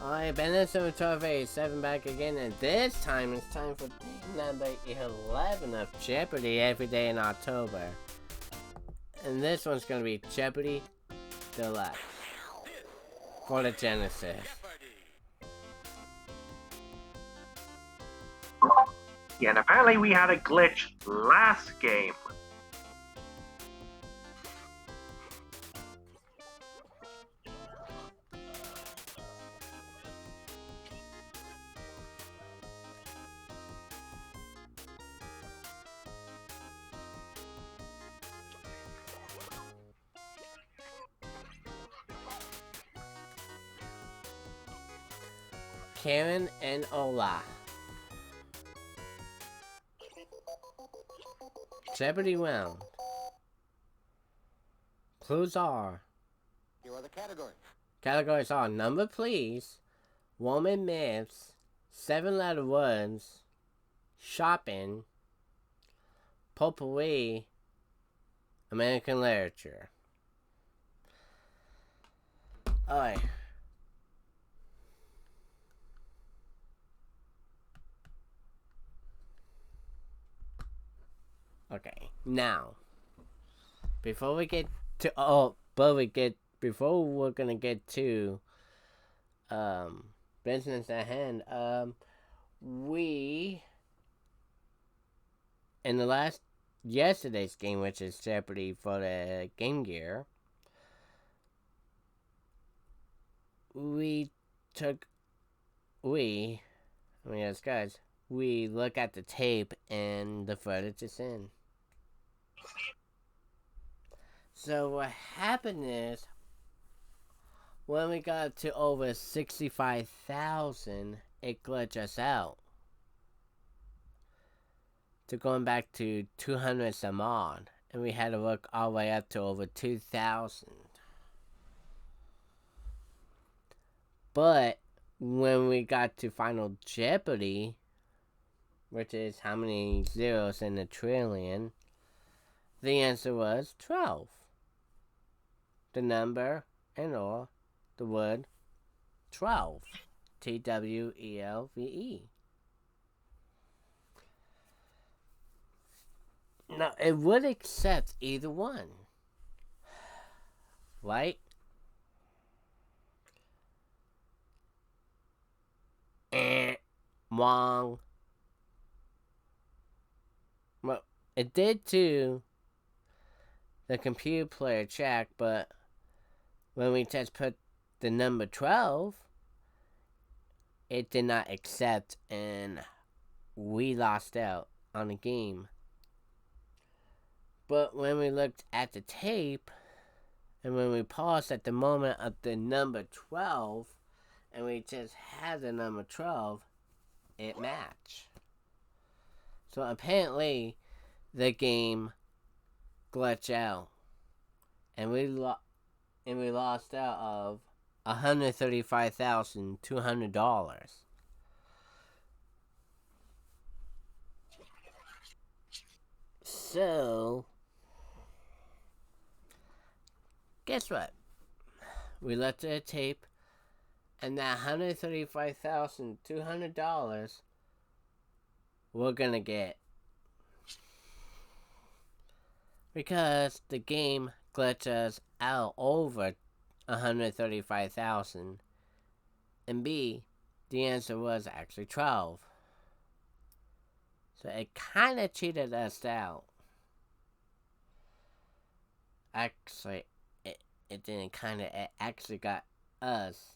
Alright, Benison Torve 7 back again, and this time it's time for number 11 of Jeopardy every day in October. And this one's gonna be Jeopardy Deluxe for the Genesis. Yeah, and apparently we had a glitch last game. Karen and Ola. Jeopardy round. Clues are. Here are the categories. Categories are number please, woman myths, 7-letter words, shopping, potpourri, American literature. Alright. Okay, now, before we're gonna get to business at hand, we in the yesterday's game, which is Jeopardy for the Game Gear, we look at the tape and the footage is in. So what happened is, when we got to over 65,000, it glitched us out to going back to 200 some odd, and we had to work our way up to over 2,000. But when we got to Final Jeopardy, which is how many zeros in a trillion, the answer was 12. The number and or the word 12. TWELVE. Now, it would accept either one, right? Wrong. Well, it did to the computer player check, but when we just put the number 12, it did not accept, and we lost out on the game. But when we looked at the tape, and when we paused at the moment of the number 12, and we just had the number 12, it matched. So apparently, the game glitched out, and we lost out of $135,200. So, guess what? We looked at the tape, and that $135,200 we're gonna get, because the game glitches out over 135,000, and B, the answer was actually 12. So it kind of cheated us out. Actually, it didn't kind of. It actually got us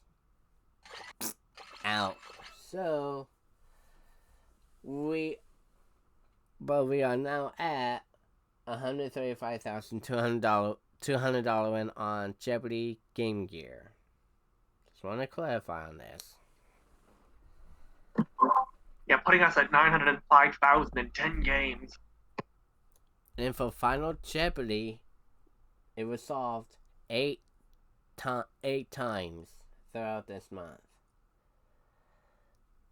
out. So we are now at $135,200 win on Jeopardy Game Gear. Just want to clarify on this. Yeah, putting us at 905,000 in 10 games. And for Final Jeopardy, it was solved 8 times throughout this month.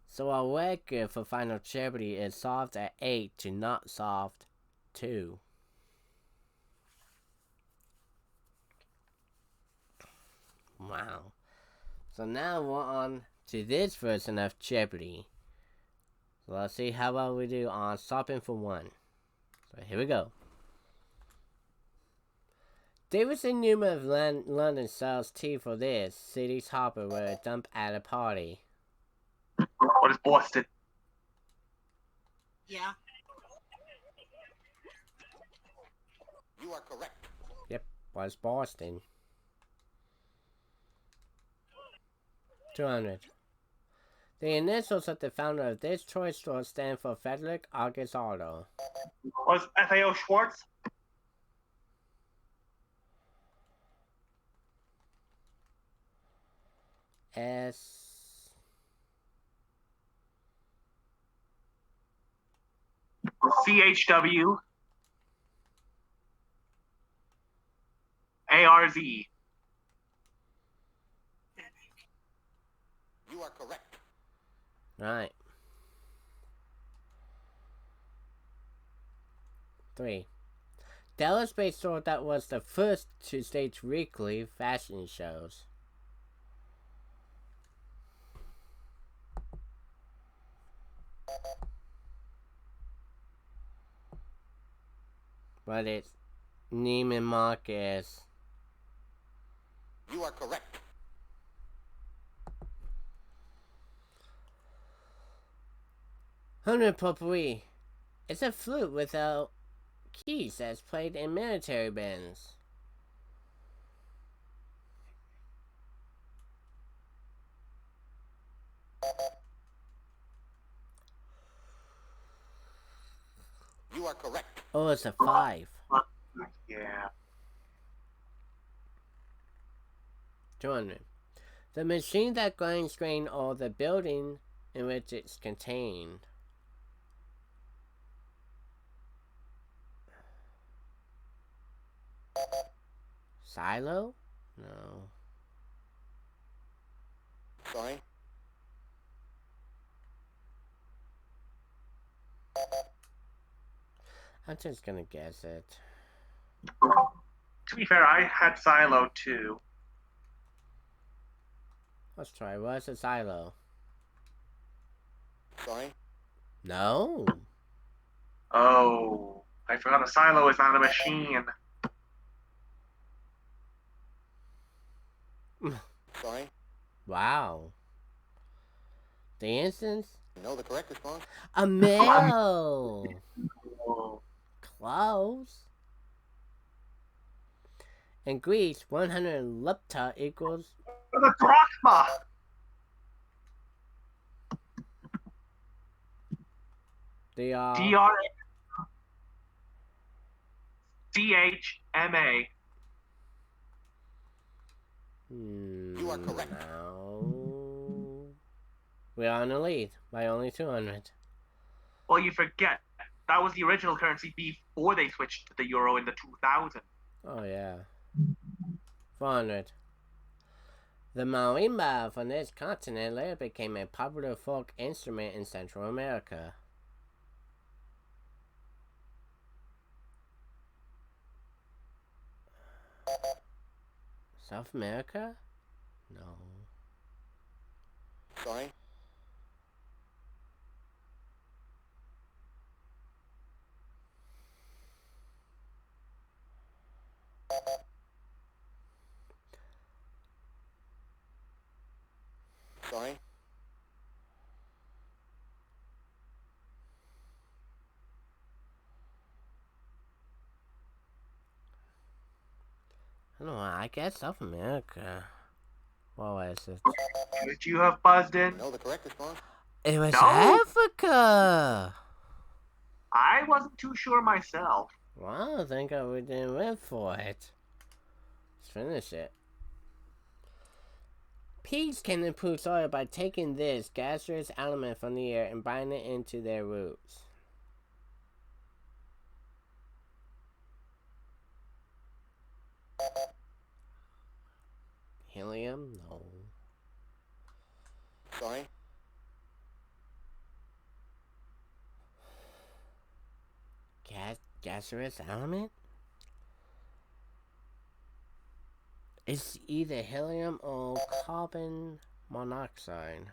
So our record for Final Jeopardy is solved at 8 to not solved 2. Wow. So now we're on to this version of Jeopardy. So let's see how well we do on stopping for one. So here we go. Davidson Newman of London sells tea for this. City's Hopper were a dump at a party. What is Boston? Yeah. You are correct. Yep, was Boston. 200. The initials of the founder of this toy store stand for Frederick August Otto. Was FAO Schwartz? S. CHW? ARZ? You are correct. Right. 3. Dallas-based store that was the first to stage weekly fashion shows. But it's Neiman Marcus. You are correct. 100 potpourri. It's a flute without keys that's played in military bands. You are correct. Oh, it's a 5. Yeah. 200. The machine that grinds grain or the building in which it's contained. Silo? No. Sorry. I'm just gonna guess it. To be fair, I had Silo too. Let's try. What's a silo? Sorry. No. Oh, I forgot a Silo is not a machine. Sorry. Wow. The instance? No, the correct response. A mill. Oh. Close. In Greece, 100 lepta equals... The drachma. DR... DRCHMA. You are correct. No. We're on the lead by only 200. Well, you forget that was the original currency before they switched to the euro in the 2000s. Oh, yeah. 400. The marimba from this continent later became a popular folk instrument in Central America. South America? No. Sorry. Sorry. I don't know. I guess South America. What was it? Did you have buzzed in? No, the correct response. It was No. Africa! I wasn't too sure myself. Well, I think we didn't win for it. Let's finish it. Pigs can improve soil by taking this gaseous element from the air and binding it into their roots. Helium? No. Sorry. Gaseous element? It's either helium or carbon monoxide.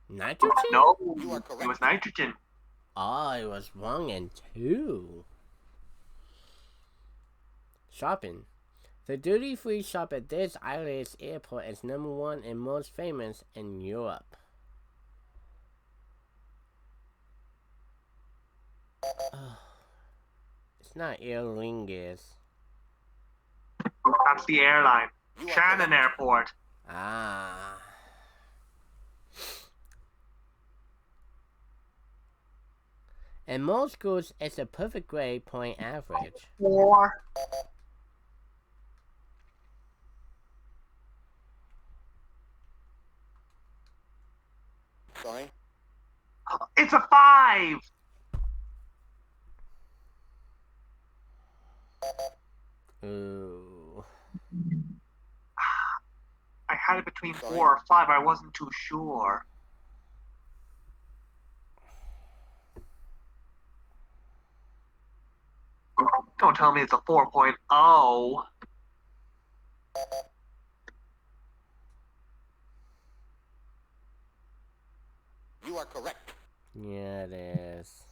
Nitrogen? No, You are it correct. was nitrogen. Oh, it was 1 and 2. Shopping. The duty-free shop at this Irish airport is number 1 and most famous in Europe. Oh, it's not Aer Lingus. That's the airline. You are Shannon correct. Airport. Ah. In most schools, it's a perfect grade point average. 4. Sorry. It's a 5. Ooh. I had it between Sorry. 4 or 5. I wasn't too sure. Don't tell me it's a 4.0. You are correct. Yeah, it is.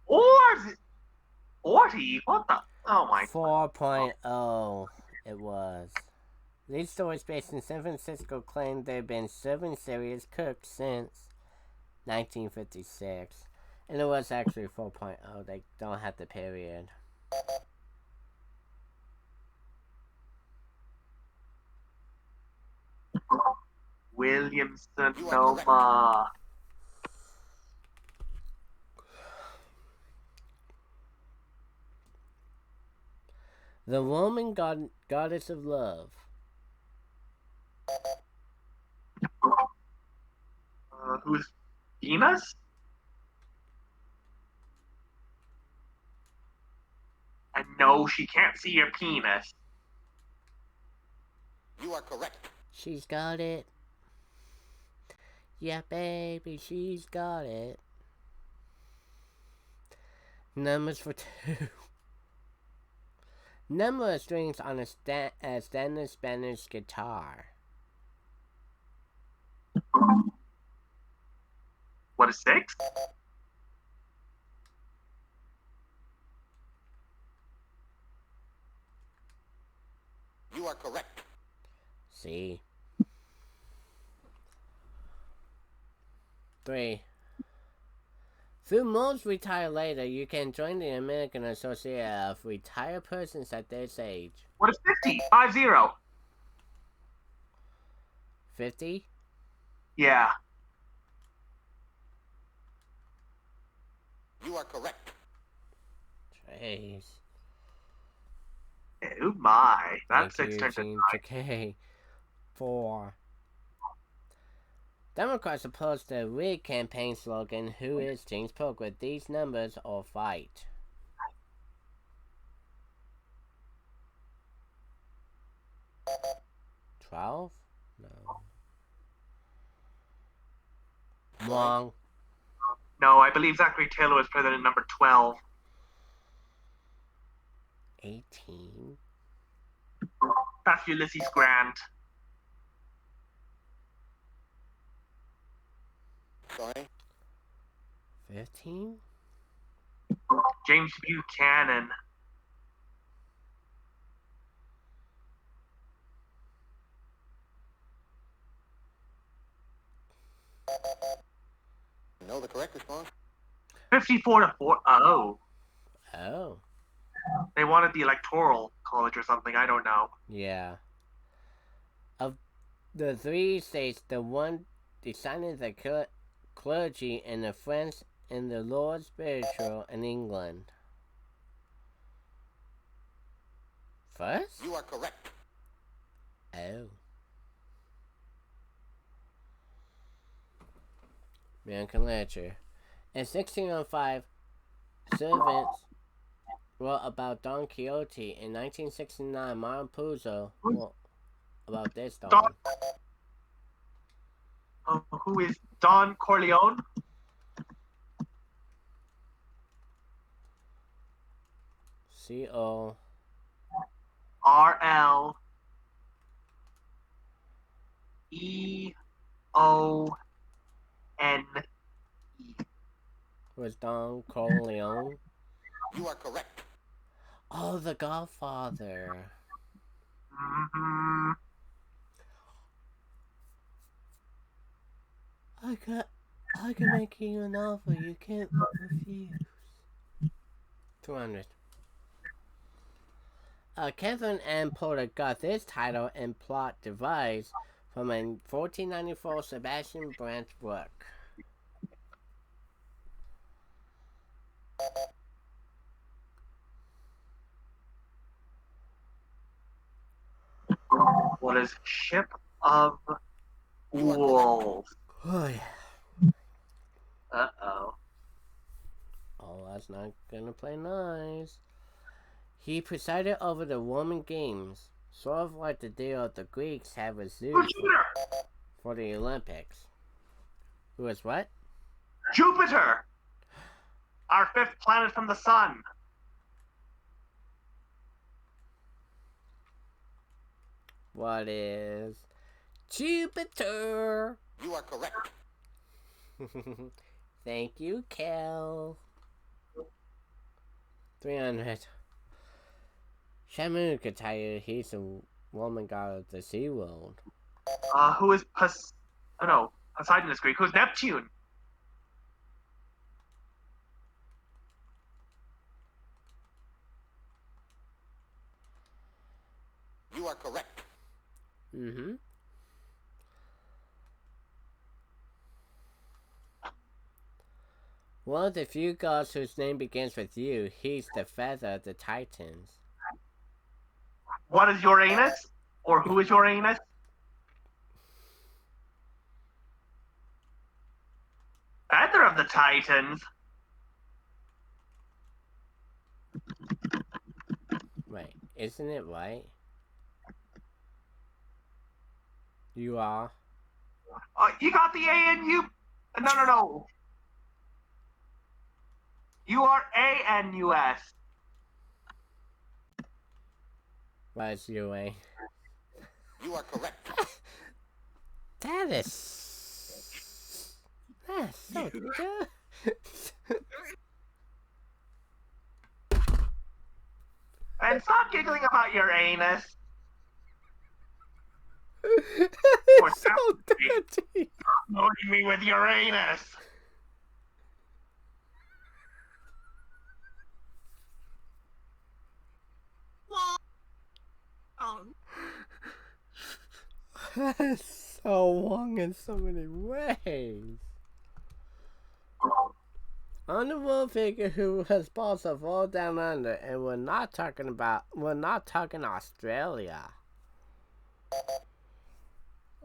Or 40? What the? Oh my. 4.0 it was. These stores based in San Francisco claim they've been serving cereals cooked since 1956. And it was actually 4.0. They don't have the period. Williams You are Sonoma. The Roman goddess of love. Who's Venus? And no, she can't see your penis. You are correct. She's got it. Yeah, baby, she's got it. Numbers for 2. Number of strings on a standard Spanish guitar. What is 6? You are correct. See. 3. Through most retire later, you can join the American Association of Retired Persons at this age. What is 50? 50. 50? Yeah. You are correct. Jeez. Oh my. That's Thank 6 you, turned to James. 9. Okay. 4. Democrats opposed the Rig campaign slogan, "Who is James Polk?" with these numbers or fight. 12? No. Wrong. No, I believe Zachary Taylor was president number 12. 18? That's Ulysses Grant. Sorry. 15? James Buchanan. No, the correct response. 54 to 4. Oh. Oh. They wanted the electoral college or something. I don't know. Yeah. Of the 3 states, the one decided the clergy and the French and the Lord Spiritual in England. First? You are correct. Oh. American literature. In 1605, servants wrote about Don Quixote. In 1969, Martin Puzo wrote about this Don. Who is Don Corleone? C-O. RL. E-O-N-E. Was Don Corleone? You are correct. Oh, The Godfather. Mm-hmm. I can make you an offer you can't refuse. 200. Catherine Ann Porter got this title and plot device from a 1494 Sebastian Branch work. What is Ship of Wolves? Oh, yeah. Uh-oh. Oh, that's not gonna play nice. He presided over the Roman Games, sort of like the deal the Greeks had with Zeus for the Olympics. Who was what? Jupiter! Our fifth planet from the sun. What is Jupiter? You are correct. Thank you, Kel. 300. Shamu could tell you he's the Roman god of the sea world. Who is Poseidon is Greek. Who's Neptune? You are correct. Mm-hmm. One of the few gods whose name begins with U, he's the feather of the Titans. What is Uranus? Or who is Uranus? Feather of the Titans. Right, isn't it right? You are. You got the A-N-U. No. You are A-N-U-S. What is you, eh? You are correct. That's so good. And stop giggling about your anus. It's so dirty. Loading me with Uranus. That's so wrong in so many ways. Honorable figure who was boss of all down under, and we're not talking Australia.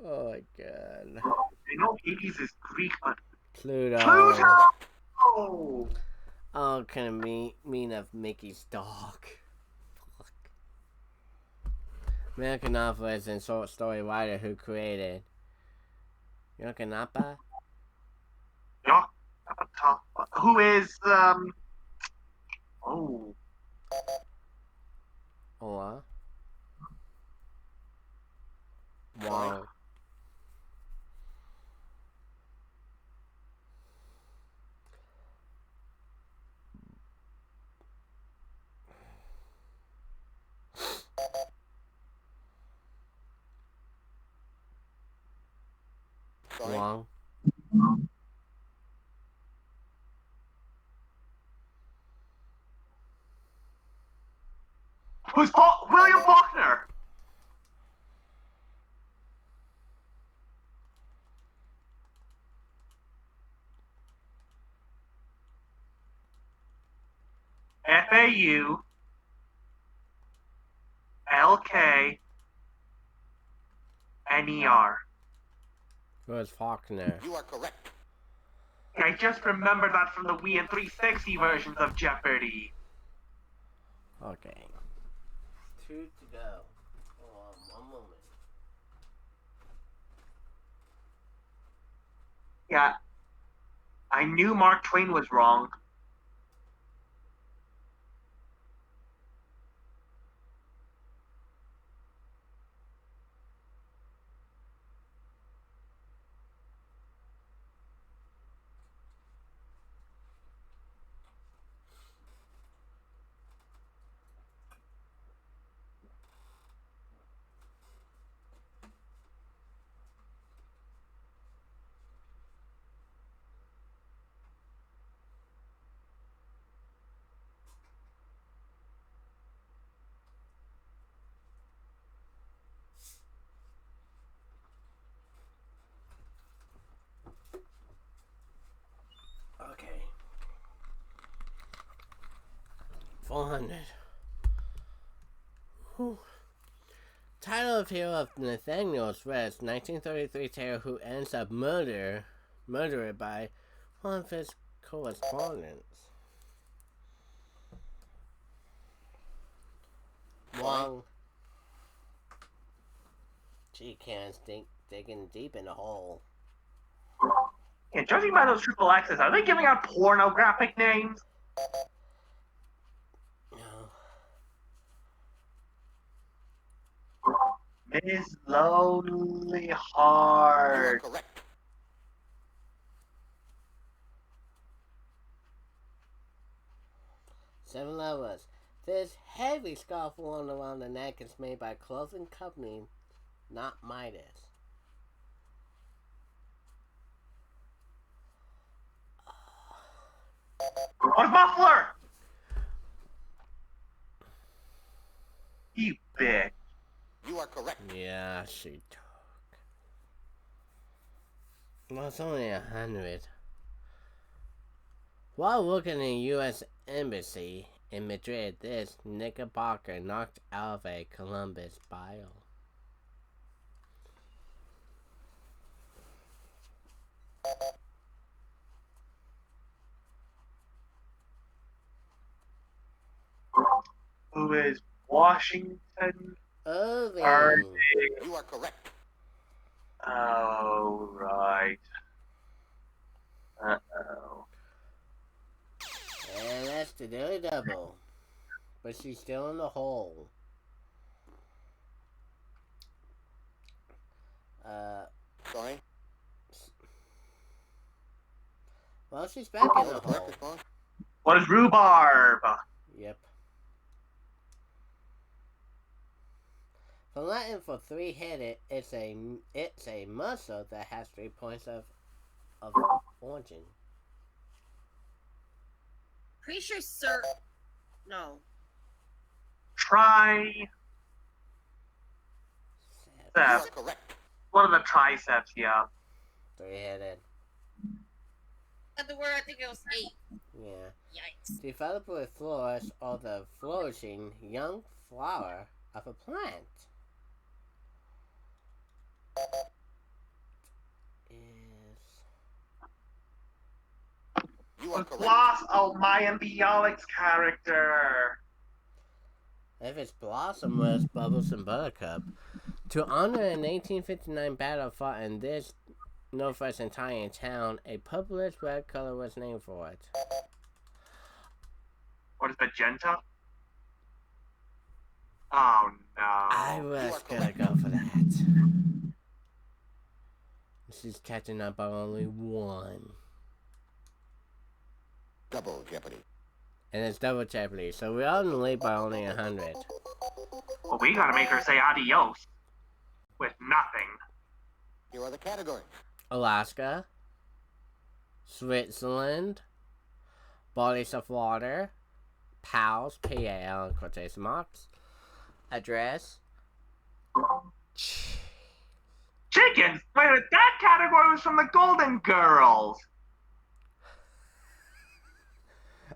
Oh my god. I know Hades is Greek, but Pluto. Pluto! Oh, kind of mean of Mickey's dog. Fuck. American novelist and short story writer who created Yokanapa? Who is, Or Wong. Sorry. Wong. who's William Faulkner? Faulkner. Who was Faulkner? You are correct. I just remembered that from the Wii and 360 versions of Jeopardy. Okay. 2 to go. Hold on one moment. Yeah. I knew Mark Twain was wrong. 400. Whew. Title of Hero of Nathaniel's Rest, 1933 tale who ends up murdered by one of his correspondents. Wrong. Gee, Karen's digging deep in the hole. Yeah, judging by those triple X's, are they giving out pornographic names? No. Miss Lonely You are Heart. correct. Seven levels. This heavy scarf worn around the neck is made by clothing company, not Midas. Oh, Muffler! You bitch. You are correct. Yeah, she took. Well, it's only 100. While working in the U.S. Embassy in Madrid, this Knickerbocker knocked out of a Columbus bile. Who is Washington Irving. Irving? You are correct. Oh, right. Uh-oh. And that's the daily double. But she's still in the hole. Sorry. Well, she's back in the Correct hole. response. What is rhubarb? Yep. From Latin for three-headed, it's a muscle that has 3 points of origin. Pretty sure sir. No. Triceps. You are correct. One of the triceps, yeah. Three-headed. At the word, I think it was 8. Yeah. Yikes. Developed with flourish or the flourishing young flower of a plant. You are The correct. Gloss of Mayan Bialik's character. If it's Blossom was Bubbles and Buttercup. To honor an 1859 battle fought in this northwest Italian town, a purplish red color was named for it. What is magenta? Oh no. I was gonna go for that. She's catching up by only 1. Double Jeopardy. And it's double Jeopardy, so we're on the lead by only 100. Well, we gotta make her say adios. With nothing. Here are the categories. Alaska, Switzerland, bodies of water, pals, P-A-L in quotation marks, address, Chickens? Wait a minute, that category was from the Golden Girls.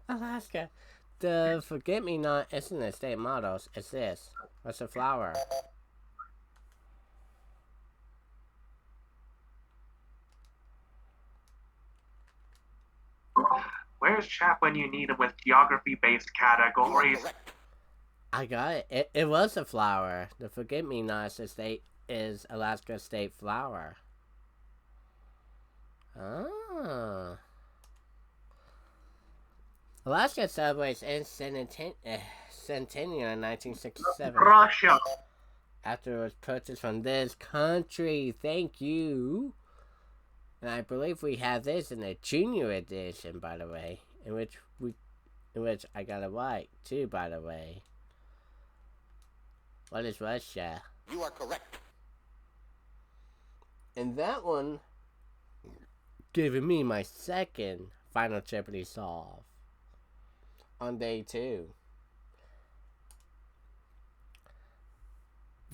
Alaska. The forget-me-not isn't a state motto, it's this. What's a flower? Where's Chap when you need him with geography-based You are categories? correct. I got it. It was a flower. The forget-me-not is Alaska's state flower. Ah. Alaska celebrates its centennial in 1967. Russia. After it was purchased from this country. Thank you. And I believe we have this in the junior edition, by the way, in which I got it right too, by the way. What is Russia? You are correct. And that one giving me my second Final Jeopardy solve on day 2.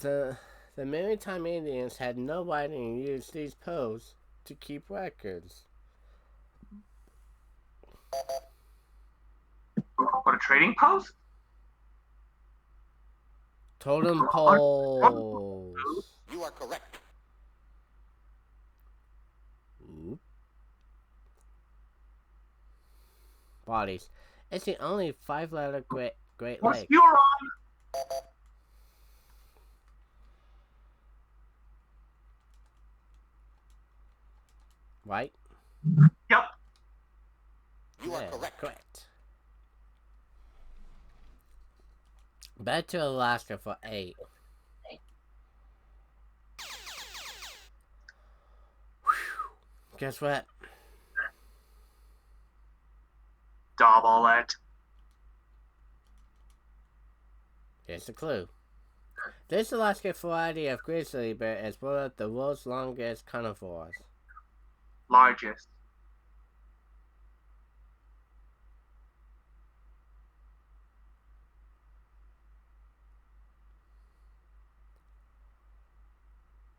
The Maritime Indians had nobody who used these posts to keep records. What, a trading post? Totem poles. You are correct. Oop. Bodies. It's the only 5-letter Great What's Lake. Huron? Right? Yep. You are Yeah, correct. correct. Back to Alaska for 8. Whew. Guess what? Double it. Here's the clue. This Alaska variety of grizzly bear is one of the world's longest carnivores. Largest.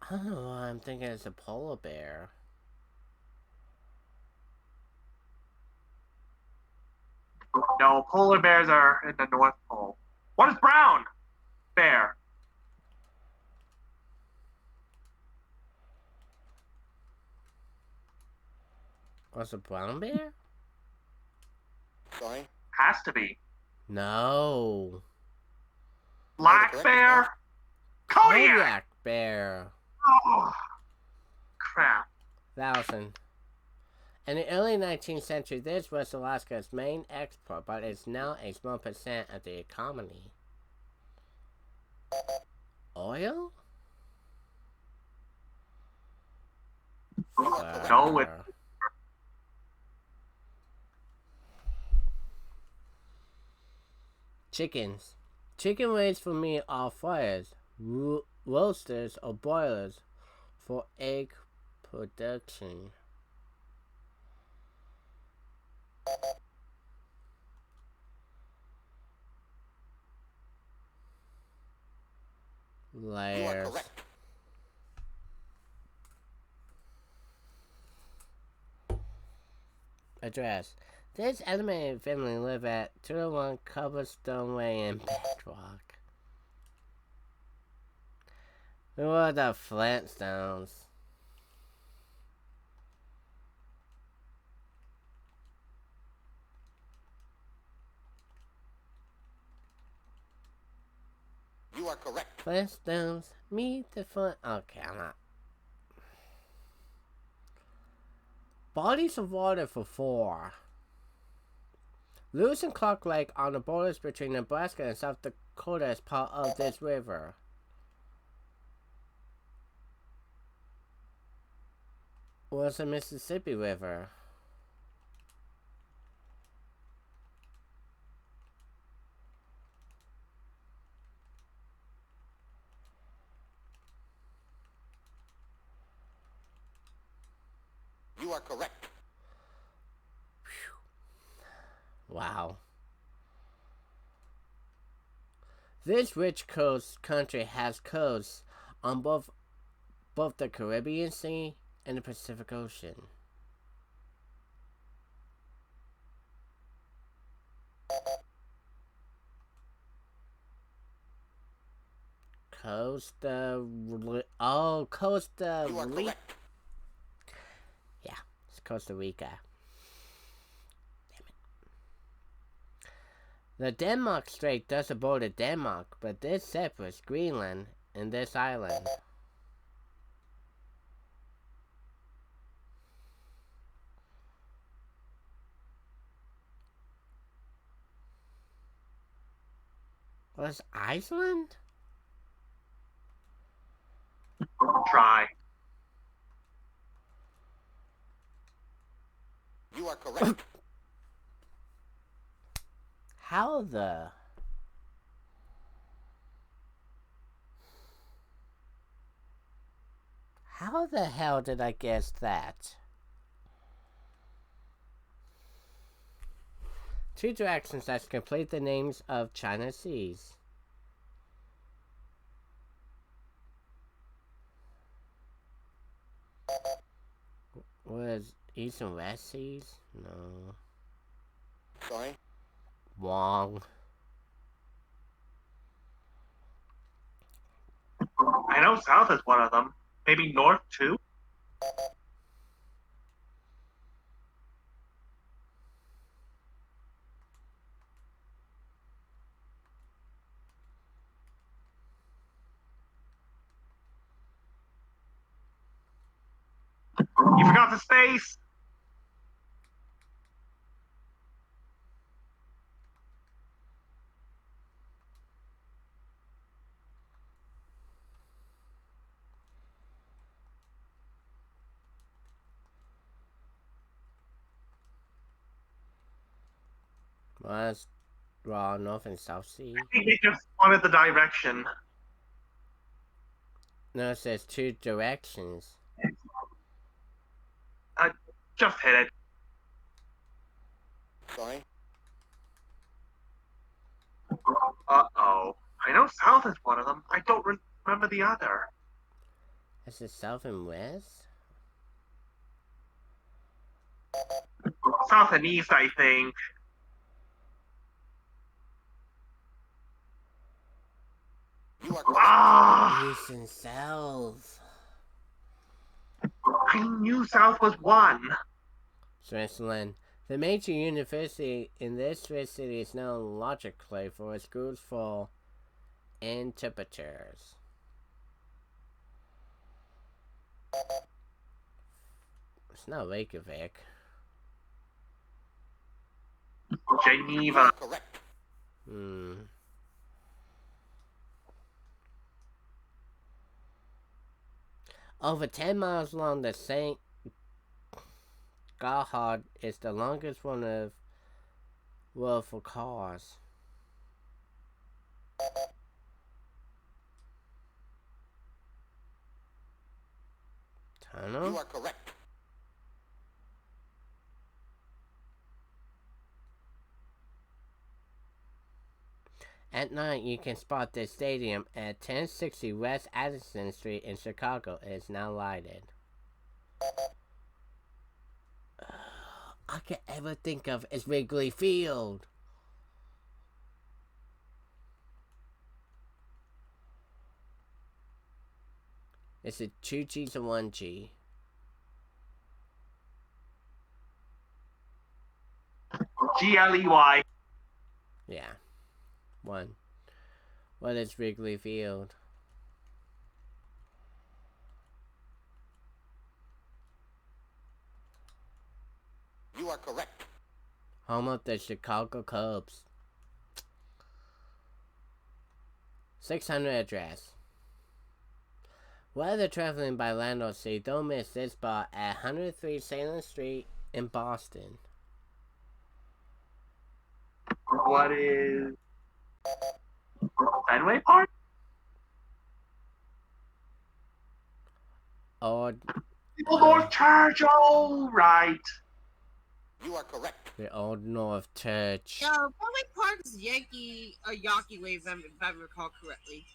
I don't know why I'm thinking it's a polar bear. No, polar bears are in the North Pole. What is brown bear? Was it a brown bear? Sorry. Has to be. No. Black correct bear? Kodiak! Kodiak bear. Oh, crap. 1000. In the early 19th century, this was Alaska's main export, but it's now a small percent of the economy. Oil? No, it- Chickens. Chicken raised for meat are fryers, roasters, or boilers for egg production. You are Layers. correct. Address. This animated family live at 201 Cobblestone Way in Bedrock. Who are the Flintstones? You are correct. Flintstones, meet the Flint. Okay, I'm not. Bodies of water for 4. Lewis and Clark Lake on the borders between Nebraska and South Dakota is part of this river. What's the Mississippi River? You are correct. Wow. This rich coast country has coasts on both the Caribbean Sea and the Pacific Ocean. Costa You are Rica. correct. Yeah, it's Costa Rica. Damn it. The Denmark Strait doesn't border Denmark, but this separates Greenland and this island. Was Iceland? Try. You are correct. How the... How the hell did I guess that? 2 directions that complete the names of China's seas. Was East and West seas? No. Sorry. Wrong. know south is one of them. Maybe north too? You forgot the space! Well, that's raw North and South Sea. I think they just wanted the direction. No, it says 2 directions. Just hit it. Sorry. Uh-oh. I know south is one of them. I don't remember the other. Is it South and West? South and east, I think. You are correct. Ah! East and South. I knew south was one. Switzerland. The major university in this Swiss city is known logically for its schools for interpreters. It's not Reykjavik. You Geneva. are correct. Over 10 miles long, the St. Gothard is the longest one of world for cars. Tunnel? You are correct. At night, you can spot the stadium at 1060 West Addison Street in Chicago. It is now lighted. I can ever think of is Wrigley Field. It's a 2 G's and 1 G. Gley. Yeah. 1. What is Wrigley Field? You are correct. Home of the Chicago Cubs. 600 address. Whether traveling by land or sea, don't miss this bar at 103 Salem Street in Boston. What is Fenway Park? Old Old North Church. Oh, right. You are correct. the Old North Church. Yeah, Fenway Park's Yawkey Wave, if I recall correctly.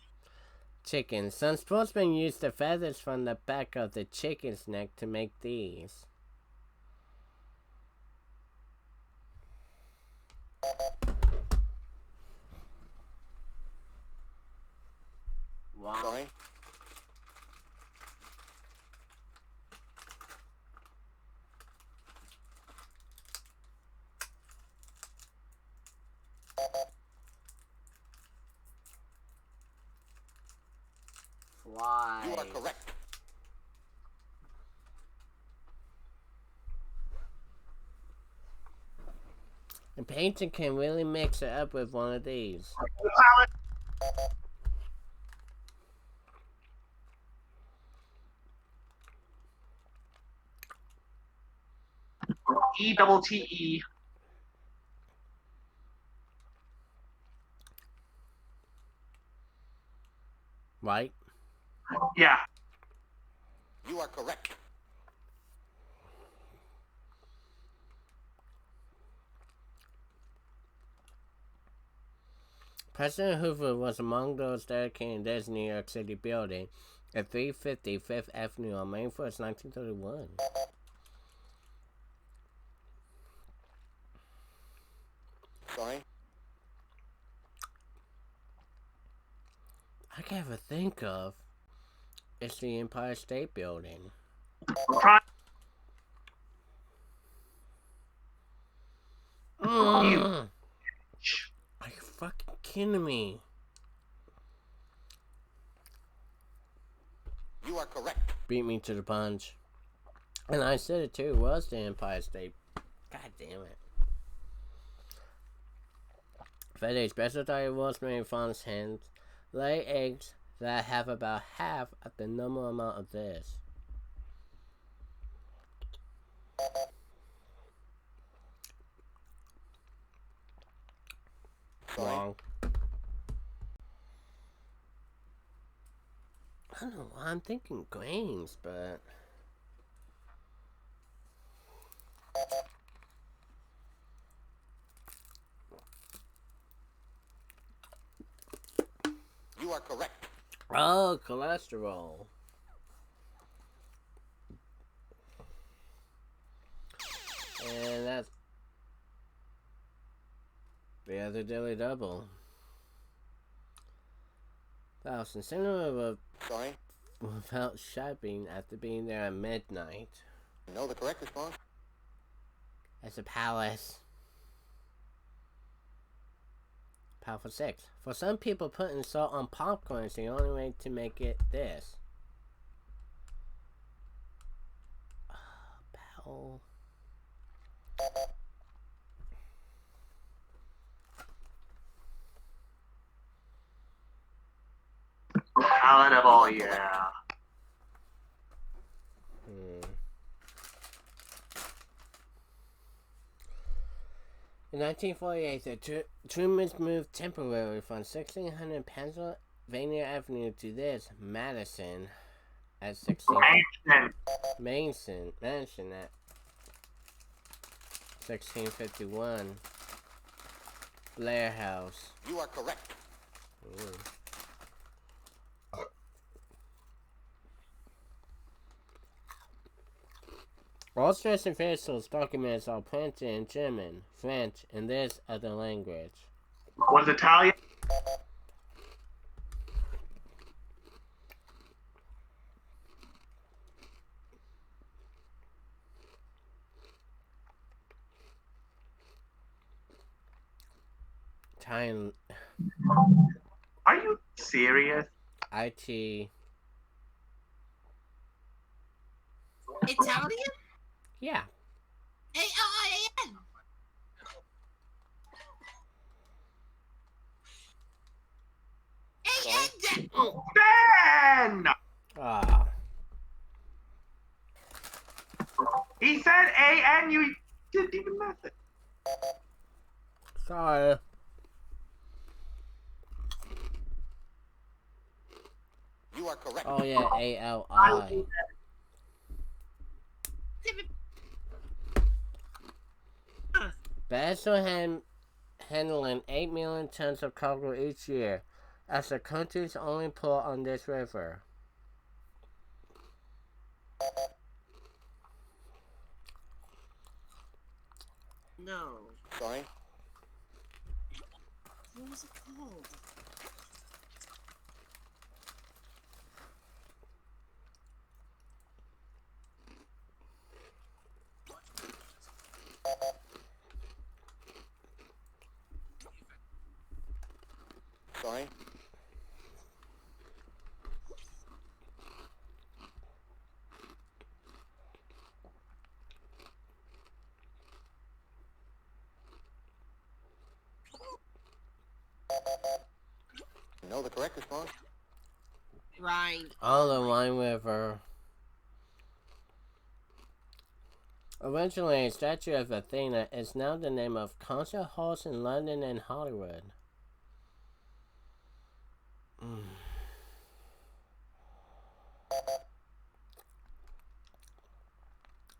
Chicken. Some sportsmen use the feathers from the back of the chicken's neck to make these. Wow. Sorry. Fly. You are correct. And painter can really mix it up with one of these. ETTE. Right? Yeah. You are correct. President Hoover was among those dedicating this New York City building at 350 Fifth Avenue on May 1st, 1931. Sorry. I can't ever think of It's the Empire State Building. Try you. Are you fucking kidding me? You are correct. Beat me to the punch. And I said it too, it was the Empire State. God damn it. FedEx special diet was made farms hens lay eggs that have about half of the normal amount of this. Wrong. I don't know why I'm thinking grains, but You are correct. oh, cholesterol. And that's the other daily double. 1,000 cinema Sorry. without shopping after being there at midnight. Know the correct response? As a palace. Powerful 6. For some people, putting salt on popcorn is the only way to make it this. Pal. Palatable, yeah. In 1948, the Trumans moved temporarily from 1600 Pennsylvania Avenue to this Madison at 16 Mansion at 1651 Blair House. You are correct. All stress and vessels documents are printed in German, French, and this other language. Was Italian? Time Are you serious? IT. Italian? Yeah. A-L-I-A-N. A-N. Ben! Ah. He said A-N, you didn't even mess it. Sorry. You are correct. Oh yeah, ALI. Vessel handling 8 million tons of cargo each year, as the country's only port on this river. No. Sorry. What was it called? Sorry. Know the correct response? Right. On the Rhine River. Originally a statue of Athena, is now the name of concert halls in London and Hollywood.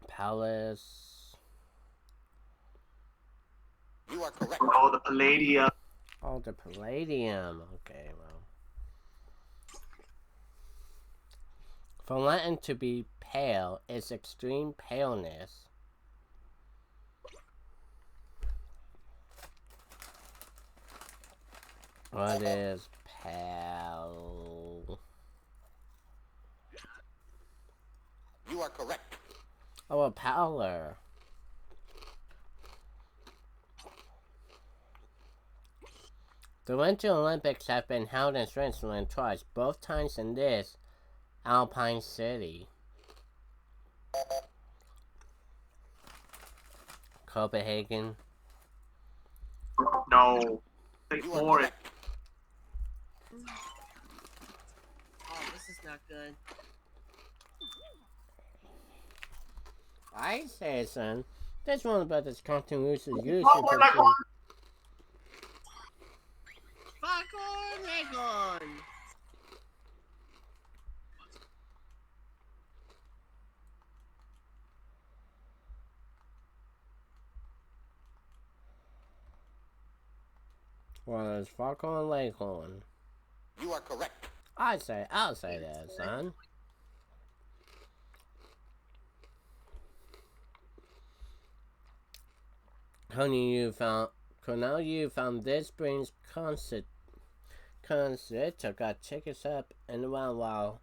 Palace. You are correct. Oh, the Palladium. Oh, the Palladium. Okay, well. From Latin to be pale is extreme paleness. What is pale? are correct. Oh, a powder. The Winter Olympics have been held in Switzerland twice, both times in this Alpine city. Copenhagen. No. Say You are Florida. correct. Oh, this is not good. I say, son, this one about this Cartoon Roosters YouTube Oh, we're not person. going. Fuck on, leg on. Well, it's Foghorn Leghorn. You are correct. I'll say that, son. Honey, you found this brings concert got tickets up and around while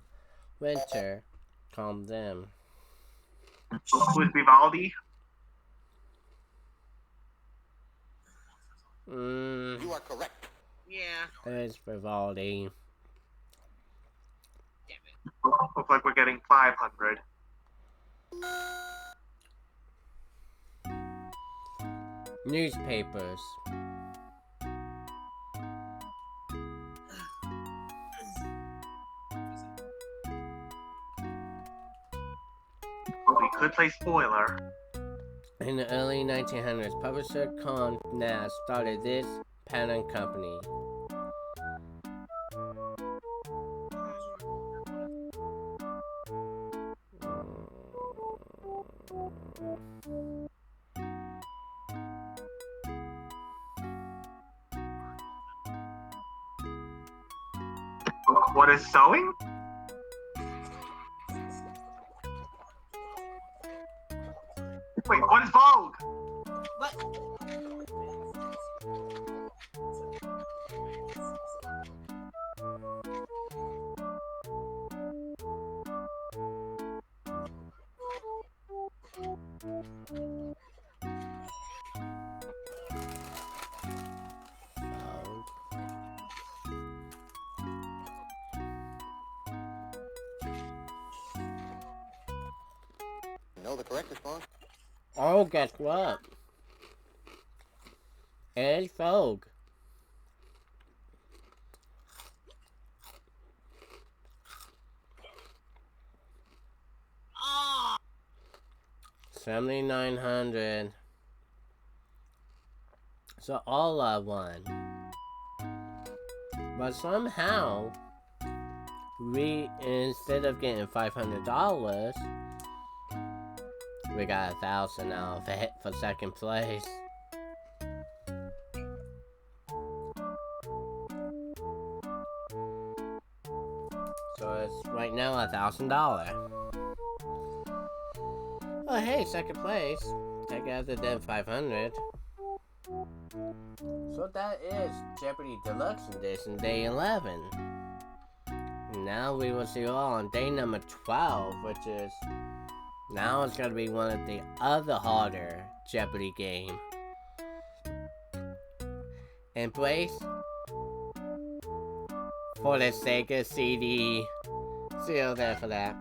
winter calmed them. Who's Vivaldi? You are correct. Yeah. It's Vivaldi. Damn it. Looks like we're getting 500. Newspapers. We could play spoiler. In the early 1900s, publisher Con Nast started this pattern company. What is sewing? Wait, what is Vogue? What? Know the correct response? Oh, guess what? It's Vogue. Oh. 7,900. So all I won. But somehow, we, instead of getting $500, we got 1,000 out of it for second place. So it's right now $1,000. Oh hey, second place. Take out the dead 500. So that is Jeopardy Deluxe Edition, day 11. Now we will see you all on day number 12, which is... Now it's gonna be one of the other harder Jeopardy game. Embrace for the Sega CD. See you there for that.